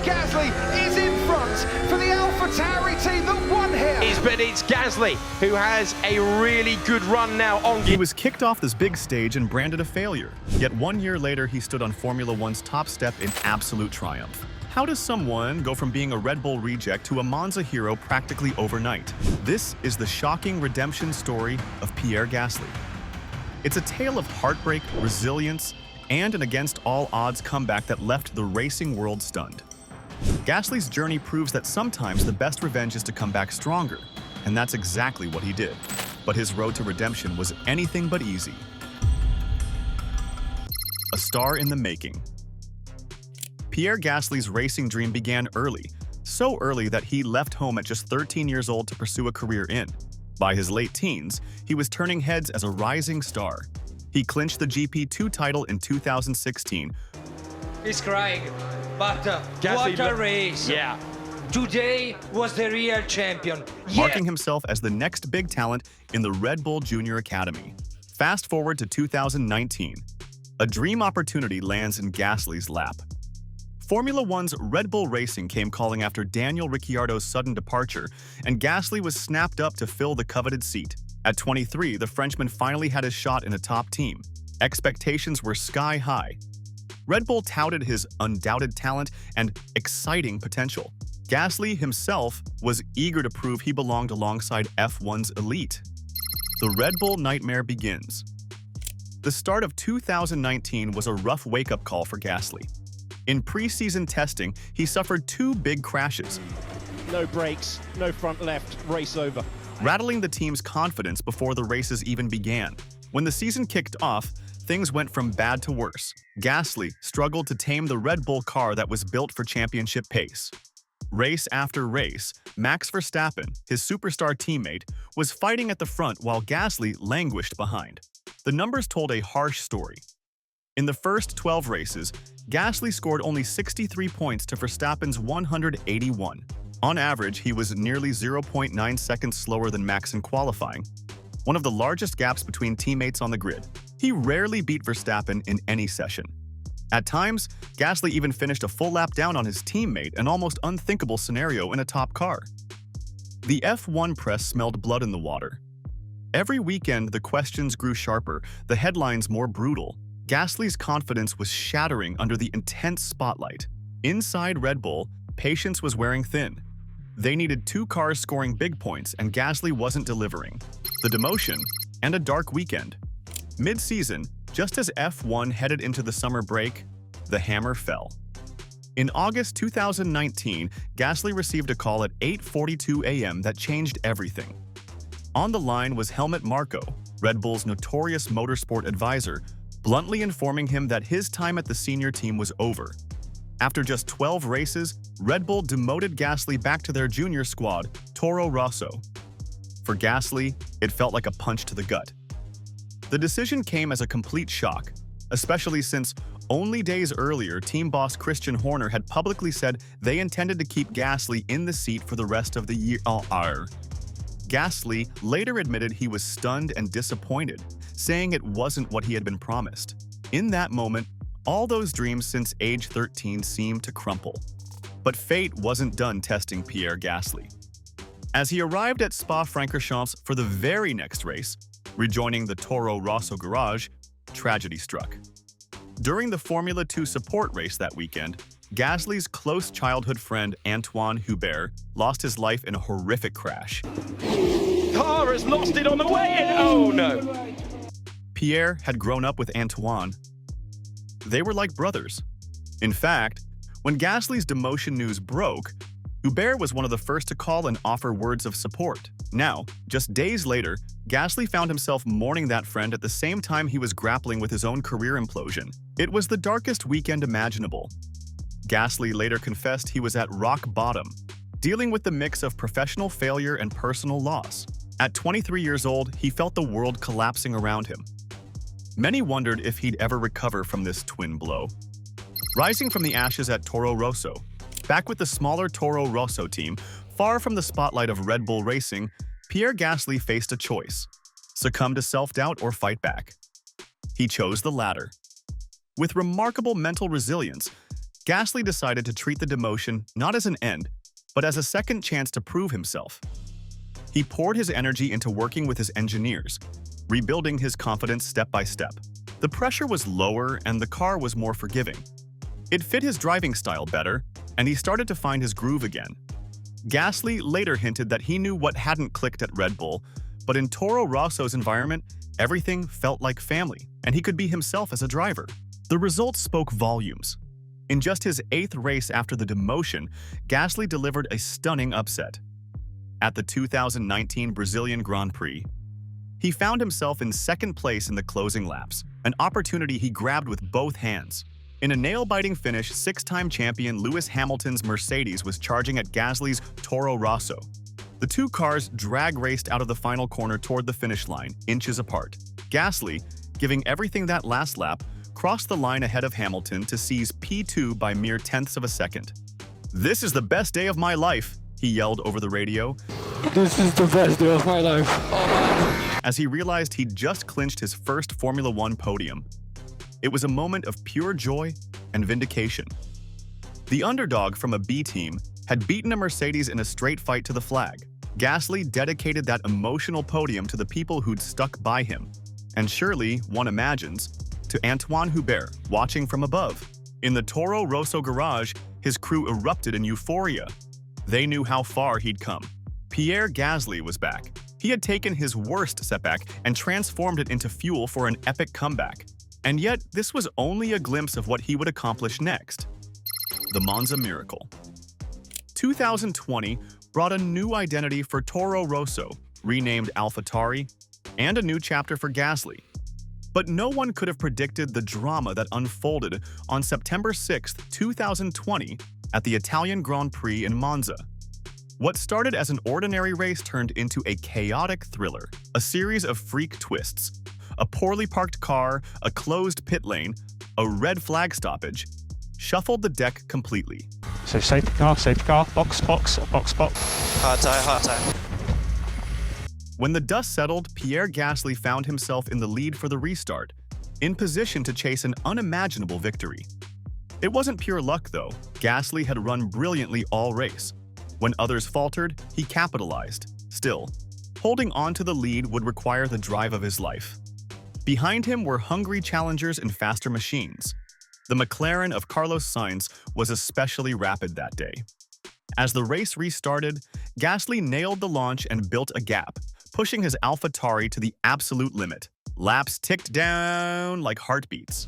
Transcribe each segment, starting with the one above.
Gasly is in front for the AlphaTauri team that won here. But it's Gasly who has a really good run now on. He was kicked off this big stage and branded a failure. Yet 1 year later, he stood on Formula One's top step in absolute triumph. How does someone go from being a Red Bull reject to a Monza hero practically overnight? This is the shocking redemption story of Pierre Gasly. It's a tale of heartbreak, resilience, and an against-all-odds comeback that left the racing world stunned. Gasly's journey proves that sometimes the best revenge is to come back stronger, and that's exactly what he did. But his road to redemption was anything but easy. A star in the making. Pierre Gasly's racing dream began early, so early that he left home at just 13 years old to pursue a career in. By his late teens, he was turning heads as a rising star. He clinched the GP2 title in 2016. He's crying, but Gasly, what a race! Yeah. Today was the real champion. Marking himself as the next big talent in the Red Bull Junior Academy. Fast forward to 2019. A dream opportunity lands in Gasly's lap. Formula One's Red Bull Racing came calling after Daniel Ricciardo's sudden departure, and Gasly was snapped up to fill the coveted seat. At 23, the Frenchman finally had his shot in a top team. Expectations were sky high. Red Bull touted his undoubted talent and exciting potential. Gasly himself was eager to prove he belonged alongside F1's elite. The Red Bull nightmare begins. The start of 2019 was a rough wake-up call for Gasly. In pre-season testing, he suffered 2 big crashes. No brakes, no front left, race over. Rattling the team's confidence before the races even began. When the season kicked off, things went from bad to worse. Gasly struggled to tame the Red Bull car that was built for championship pace. Race after race, Max Verstappen, his superstar teammate, was fighting at the front while Gasly languished behind. The numbers told a harsh story. In the first 12 races, Gasly scored only 63 points to Verstappen's 181. On average, he was nearly 0.9 seconds slower than Max in qualifying, one of the largest gaps between teammates on the grid. He rarely beat Verstappen in any session. At times, Gasly even finished a full lap down on his teammate, an almost unthinkable scenario in a top car. The F1 press smelled blood in the water. Every weekend, the questions grew sharper, the headlines more brutal. Gasly's confidence was shattering under the intense spotlight. Inside Red Bull, patience was wearing thin. They needed 2 cars scoring big points, and Gasly wasn't delivering. The demotion, and a dark weekend. Mid-season, just as F1 headed into the summer break, the hammer fell. In August 2019, Gasly received a call at 8:42 a.m. that changed everything. On the line was Helmut Marko, Red Bull's notorious motorsport advisor, bluntly informing him that his time at the senior team was over. After just 12 races, Red Bull demoted Gasly back to their junior squad, Toro Rosso. For Gasly, it felt like a punch to the gut. The decision came as a complete shock, especially since only days earlier, team boss Christian Horner had publicly said they intended to keep Gasly in the seat for the rest of the year. Gasly later admitted he was stunned and disappointed, saying it wasn't what he had been promised. In that moment, all those dreams since age 13 seemed to crumple. But fate wasn't done testing Pierre Gasly. As he arrived at Spa-Francorchamps for the very next race, rejoining the Toro Rosso garage, tragedy struck. During the Formula 2 support race that weekend, Gasly's close childhood friend Antoine Hubert lost his life in a horrific crash. Car has lost it on the way in. Oh no. Pierre had grown up with Antoine. They were like brothers. In fact, when Gasly's demotion news broke, Hubert was one of the first to call and offer words of support. Now, just days later, Gasly found himself mourning that friend at the same time he was grappling with his own career implosion. It was the darkest weekend imaginable. Gasly later confessed he was at rock bottom, dealing with the mix of professional failure and personal loss. At 23 years old, he felt the world collapsing around him. Many wondered if he'd ever recover from this twin blow. Rising from the ashes at Toro Rosso, back with the smaller Toro Rosso team, far from the spotlight of Red Bull Racing, Pierre Gasly faced a choice: succumb to self-doubt or fight back. He chose the latter. With remarkable mental resilience, Gasly decided to treat the demotion not as an end, but as a second chance to prove himself. He poured his energy into working with his engineers, rebuilding his confidence step by step. The pressure was lower and the car was more forgiving. It fit his driving style better, and he started to find his groove again. Gasly later hinted that he knew what hadn't clicked at Red Bull, but in Toro Rosso's environment, everything felt like family, and he could be himself as a driver. The results spoke volumes. In just his 8th race after the demotion, Gasly delivered a stunning upset. At the 2019 Brazilian Grand Prix, he found himself in 2nd place in the closing laps, an opportunity he grabbed with both hands. In a nail-biting finish, 6-time champion Lewis Hamilton's Mercedes was charging at Gasly's Toro Rosso. The two cars drag-raced out of the final corner toward the finish line, inches apart. Gasly, giving everything that last lap, crossed the line ahead of Hamilton to seize P2 by mere tenths of a second. "This is the best day of my life," he yelled over the radio. "This is the best day of my life." As he realized he'd just clinched his first Formula One podium. It was a moment of pure joy and vindication. The underdog from a B team had beaten a Mercedes in a straight fight to the flag. Gasly dedicated that emotional podium to the people who'd stuck by him, and surely, one imagines, to Antoine Hubert, watching from above. In the Toro Rosso garage, his crew erupted in euphoria. They knew how far he'd come. Pierre Gasly was back. He had taken his worst setback and transformed it into fuel for an epic comeback. And yet, this was only a glimpse of what he would accomplish next. The Monza miracle. 2020 brought a new identity for Toro Rosso, renamed AlphaTauri, and a new chapter for Gasly. But no one could have predicted the drama that unfolded on September 6, 2020, at the Italian Grand Prix in Monza. What started as an ordinary race turned into a chaotic thriller, a series of freak twists. A poorly parked car, a closed pit lane, a red flag stoppage, shuffled the deck completely. So safety car, box. Hard tire. When the dust settled, Pierre Gasly found himself in the lead for the restart, in position to chase an unimaginable victory. It wasn't pure luck, though. Gasly had run brilliantly all race. When others faltered, he capitalized. Still, holding on to the lead would require the drive of his life. Behind him were hungry challengers and faster machines. The McLaren of Carlos Sainz was especially rapid that day. As the race restarted, Gasly nailed the launch and built a gap, pushing his AlphaTauri to the absolute limit. Laps ticked down like heartbeats.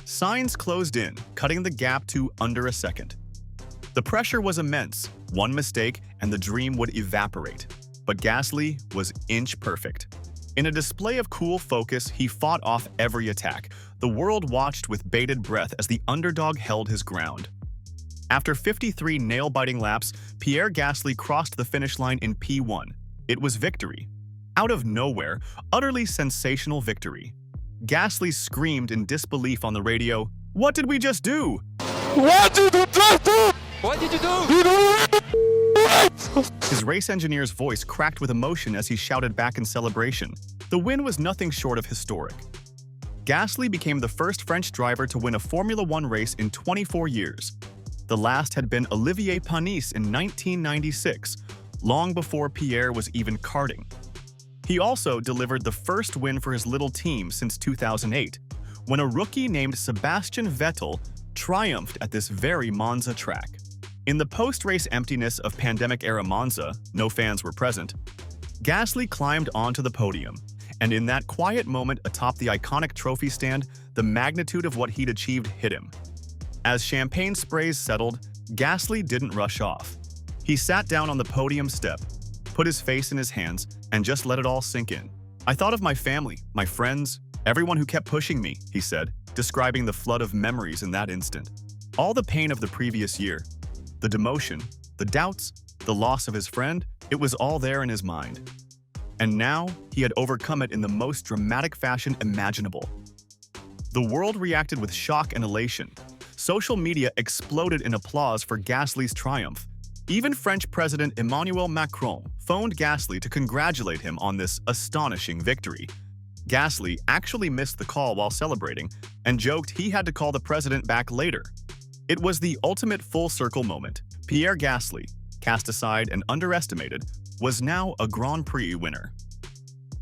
Sainz closed in, cutting the gap to under a second. The pressure was immense. One mistake and the dream would evaporate. But Gasly was inch perfect. In a display of cool focus, he fought off every attack. The world watched with bated breath as the underdog held his ground. After 53 nail-biting laps, Pierre Gasly crossed the finish line in P1. It was victory. Out of nowhere, utterly sensational victory. Gasly screamed in disbelief on the radio, "What did we just do?" What did you do? What did you do? His race engineer's voice cracked with emotion as he shouted back in celebration. The win was nothing short of historic. Gasly became the first French driver to win a Formula One race in 24 years. The last had been Olivier Panis in 1996, long before Pierre was even karting. He also delivered the first win for his little team since 2008, when a rookie named Sebastian Vettel triumphed at this very Monza track. In the post-race emptiness of pandemic-era Monza, no fans were present, Gasly climbed onto the podium, and in that quiet moment atop the iconic trophy stand, the magnitude of what he'd achieved hit him. As champagne sprays settled, Gasly didn't rush off. He sat down on the podium step, put his face in his hands, and just let it all sink in. "I thought of my family, my friends, everyone who kept pushing me," he said, describing the flood of memories in that instant. All the pain of the previous year, the demotion, the doubts, the loss of his friend, it was all there in his mind. And now, he had overcome it in the most dramatic fashion imaginable. The world reacted with shock and elation. Social media exploded in applause for Gasly's triumph. Even French President Emmanuel Macron phoned Gasly to congratulate him on this astonishing victory. Gasly actually missed the call while celebrating and joked he had to call the president back later. It was the ultimate full-circle moment. Pierre Gasly, cast aside and underestimated, was now a Grand Prix winner.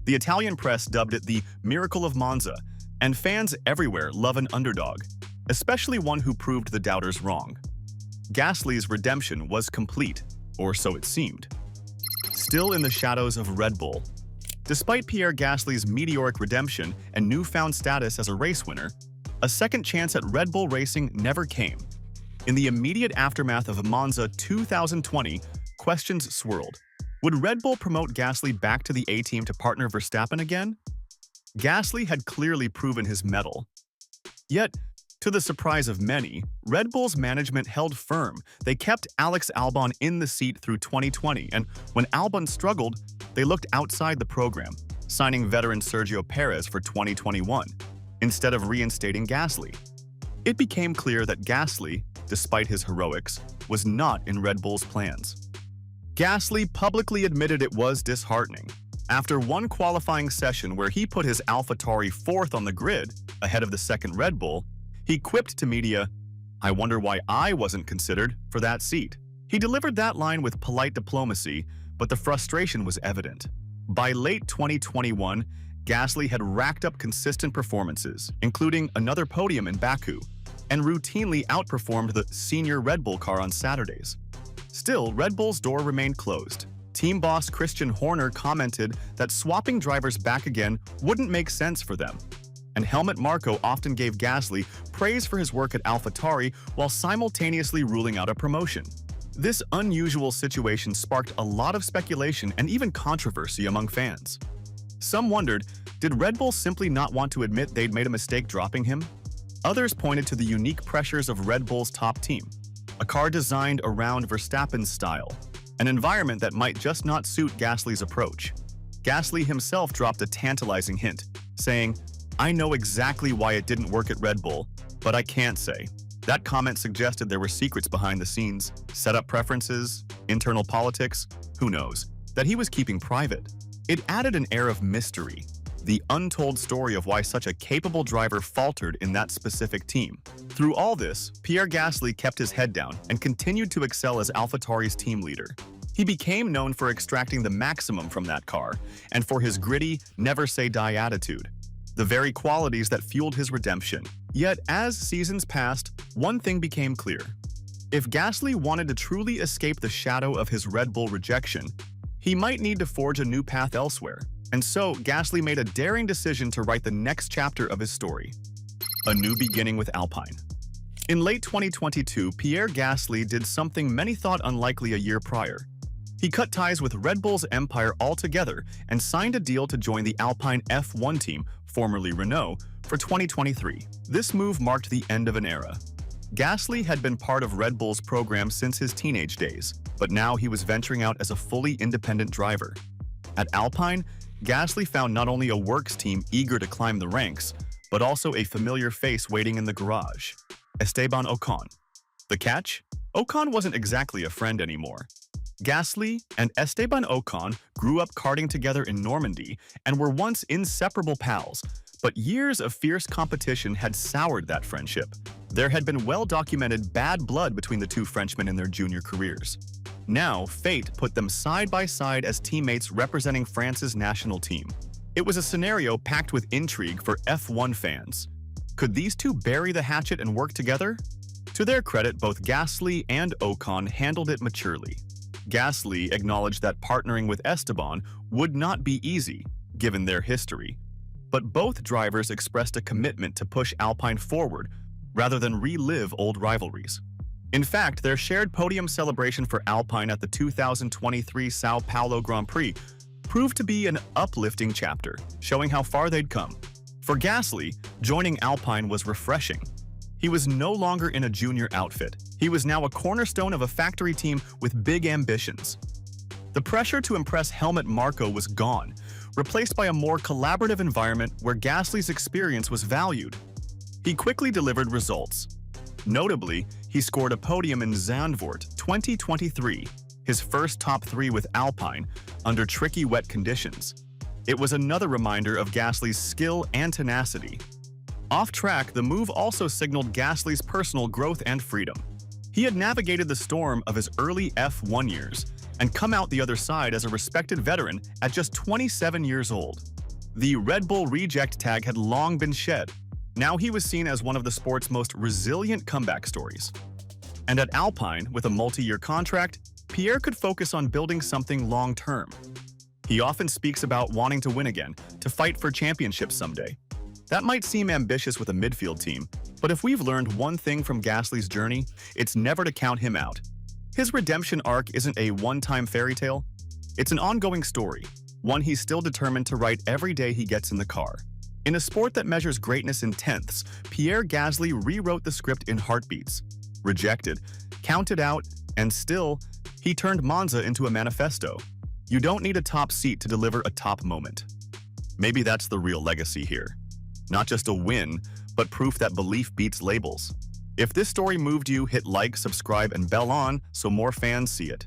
The Italian press dubbed it the miracle of Monza, and fans everywhere love an underdog, especially one who proved the doubters wrong. Gasly's redemption was complete, or so it seemed. Still in the shadows of Red Bull. Despite Pierre Gasly's meteoric redemption and newfound status as a race winner, a second chance at Red Bull Racing never came. In the immediate aftermath of Monza 2020, questions swirled. Would Red Bull promote Gasly back to the A-team to partner Verstappen again? Gasly had clearly proven his mettle. Yet, to the surprise of many, Red Bull's management held firm. They kept Alex Albon in the seat through 2020, and when Albon struggled, they looked outside the program, signing veteran Sergio Perez for 2021, instead of reinstating Gasly. It became clear that Gasly, despite his heroics, was not in Red Bull's plans. Gasly publicly admitted it was disheartening. After one qualifying session where he put his AlphaTauri fourth on the grid, ahead of the second Red Bull, he quipped to media, "I wonder why I wasn't considered for that seat." He delivered that line with polite diplomacy, but the frustration was evident. By late 2021, Gasly had racked up consistent performances, including another podium in Baku, and routinely outperformed the senior Red Bull car on Saturdays. Still, Red Bull's door remained closed. Team boss Christian Horner commented that swapping drivers back again wouldn't make sense for them. And Helmut Marko often gave Gasly praise for his work at AlphaTauri while simultaneously ruling out a promotion. This unusual situation sparked a lot of speculation and even controversy among fans. Some wondered, did Red Bull simply not want to admit they'd made a mistake dropping him? Others pointed to the unique pressures of Red Bull's top team, a car designed around Verstappen's style, an environment that might just not suit Gasly's approach. Gasly himself dropped a tantalizing hint, saying, "I know exactly why it didn't work at Red Bull, but I can't say." That comment suggested there were secrets behind the scenes, setup preferences, internal politics, who knows, that he was keeping private. It added an air of mystery, the untold story of why such a capable driver faltered in that specific team. Through all this, Pierre Gasly kept his head down and continued to excel as AlphaTauri's team leader. He became known for extracting the maximum from that car and for his gritty, never-say-die attitude, the very qualities that fueled his redemption. Yet, as seasons passed, one thing became clear. If Gasly wanted to truly escape the shadow of his Red Bull rejection, he might need to forge a new path elsewhere. And so, Gasly made a daring decision to write the next chapter of his story. A new beginning with Alpine. In late 2022, Pierre Gasly did something many thought unlikely a year prior. He cut ties with Red Bull's empire altogether and signed a deal to join the Alpine F1 team, formerly Renault, for 2023. This move marked the end of an era. Gasly had been part of Red Bull's program since his teenage days, but now he was venturing out as a fully independent driver. At Alpine, Gasly found not only a works team eager to climb the ranks, but also a familiar face waiting in the garage, Esteban Ocon. The catch? Ocon wasn't exactly a friend anymore. Gasly and Esteban Ocon grew up karting together in Normandy and were once inseparable pals, but years of fierce competition had soured that friendship. There had been well-documented bad blood between the two Frenchmen in their junior careers. Now, fate put them side by side as teammates representing France's national team. It was a scenario packed with intrigue for F1 fans. Could these two bury the hatchet and work together? To their credit, both Gasly and Ocon handled it maturely. Gasly acknowledged that partnering with Esteban would not be easy, given their history. But both drivers expressed a commitment to push Alpine forward rather than relive old rivalries. In fact, their shared podium celebration for Alpine at the 2023 Sao Paulo Grand Prix proved to be an uplifting chapter, showing how far they'd come. For Gasly, joining Alpine was refreshing. He was no longer in a junior outfit. He was now a cornerstone of a factory team with big ambitions. The pressure to impress Helmut Marko was gone, replaced by a more collaborative environment where Gasly's experience was valued. He quickly delivered results. Notably, he scored a podium in Zandvoort 2023, his first top three with Alpine, under tricky wet conditions. It was another reminder of Gasly's skill and tenacity. Off track, the move also signaled Gasly's personal growth and freedom. He had navigated the storm of his early F1 years and come out the other side as a respected veteran at just 27 years old. The Red Bull reject tag had long been shed. Now he was seen as one of the sport's most resilient comeback stories. And at Alpine, with a multi-year contract, Pierre could focus on building something long-term. He often speaks about wanting to win again, to fight for championships someday. That might seem ambitious with a midfield team, but if we've learned one thing from Gasly's journey, it's never to count him out. His redemption arc isn't a one-time fairy tale. It's an ongoing story, one he's still determined to write every day he gets in the car. In a sport that measures greatness in tenths, Pierre Gasly rewrote the script in heartbeats. Rejected, counted out, and still, he turned Monza into a manifesto. You don't need a top seat to deliver a top moment. Maybe that's the real legacy here. Not just a win, but proof that belief beats labels. If this story moved you, hit like, subscribe, and bell on so more fans see it.